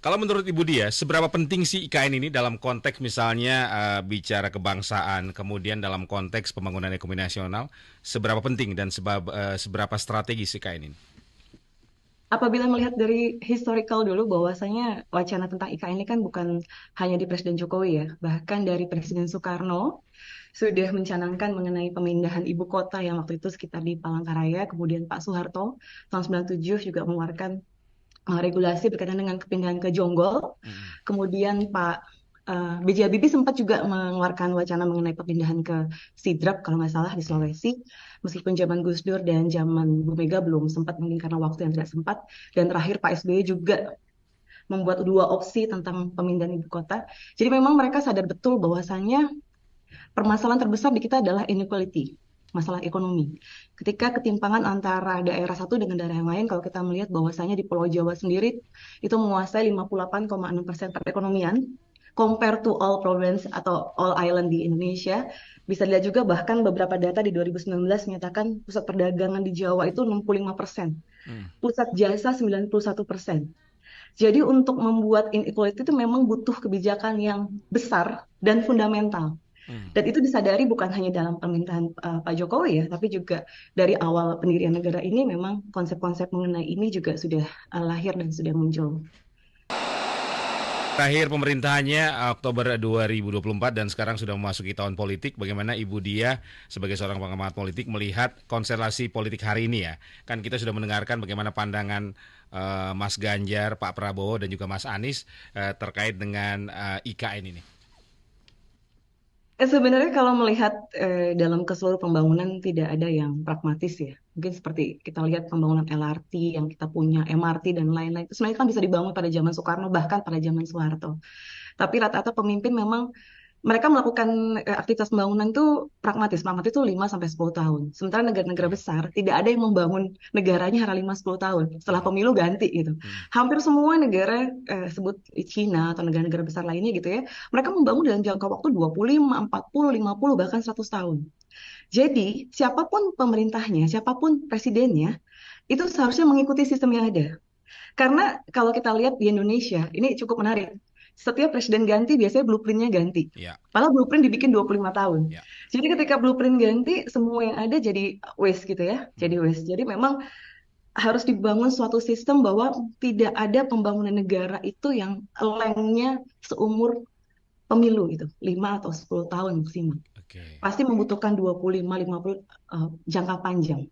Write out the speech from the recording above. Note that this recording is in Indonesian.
Kalau menurut Ibu Dia, seberapa penting sih IKN ini dalam konteks misalnya bicara kebangsaan, kemudian dalam konteks pembangunan ekonomi nasional, seberapa penting dan seberapa strategis IKN ini? Apabila melihat dari historical dulu bahwasanya wacana tentang IKN ini kan bukan hanya di Presiden Jokowi ya, bahkan dari Presiden Soekarno sudah mencanangkan mengenai pemindahan ibu kota yang waktu itu sekitar di Palangkaraya, kemudian Pak Soeharto tahun 97 juga mengeluarkan regulasi berkaitan dengan kepindahan ke Jonggol. Mm-mm. Kemudian Pak B.J. Habibie sempat juga mengeluarkan wacana mengenai perpindahan ke Sidrap kalau nggak salah di Mm. Sulawesi. Meskipun zaman Gus Dur dan zaman Bu Mega belum sempat mungkin karena waktu yang tidak sempat. Dan terakhir Pak SBY juga membuat dua opsi tentang pemindahan ibu kota. Jadi memang mereka sadar betul bahwasannya permasalahan terbesar di kita adalah inequality, masalah ekonomi. Ketika ketimpangan antara daerah satu dengan daerah yang lain, kalau kita melihat bahwasanya di Pulau Jawa sendiri itu menguasai 58,6% perekonomian, compare to all province atau all island di Indonesia. Bisa dilihat juga bahkan beberapa data di 2019 menyatakan pusat perdagangan di Jawa itu 65%, Mm. pusat jasa 91%. Jadi untuk membuat inequality itu memang butuh kebijakan yang besar dan fundamental. Mm. Dan itu disadari bukan hanya dalam pemerintahan Pak Jokowi ya, tapi juga dari awal pendirian negara ini memang konsep-konsep mengenai ini juga sudah lahir dan sudah muncul. Terakhir pemerintahannya Oktober 2024 dan sekarang sudah memasuki tahun politik. Bagaimana Ibu Dia sebagai seorang pengamat politik melihat konstelasi politik hari ini ya? Kan kita sudah mendengarkan bagaimana pandangan Mas Ganjar, Pak Prabowo dan juga Mas Anies terkait dengan IKN ini. Sebenarnya kalau melihat dalam keseluruhan pembangunan tidak ada yang pragmatis ya. Mungkin seperti kita lihat pembangunan LRT yang kita punya, MRT dan lain-lain. Itu sebenarnya kan bisa dibangun pada zaman Soekarno bahkan pada zaman Soeharto. Tapi rata-rata pemimpin memang mereka melakukan aktivitas pembangunan itu pragmatis. Pragmatis itu 5 sampai 10 tahun. Sementara negara-negara Oke. besar tidak ada yang membangun negaranya hara 5 10 tahun. Setelah Mm. pemilu ganti gitu. Mm. Hampir semua negara sebut Cina atau negara-negara besar lainnya gitu ya, mereka membangun dalam jangka waktu 25, 40, 50 bahkan 100 tahun. Jadi, siapapun pemerintahnya, siapapun presidennya, itu seharusnya mengikuti sistem yang ada. Karena kalau kita lihat di Indonesia, ini cukup menarik. Setiap presiden ganti, biasanya blueprintnya ganti. Ya, Padahal blueprint dibikin 25 tahun. ya. Jadi ketika blueprint ganti, semua yang ada jadi waste gitu ya. Jadi Mm. waste. Jadi memang harus dibangun suatu sistem bahwa tidak ada pembangunan negara itu yang lengnya seumur pemilu gitu. 5 atau 10 tahun maksimal. Oke. Pasti membutuhkan 25, 50 jangka panjang.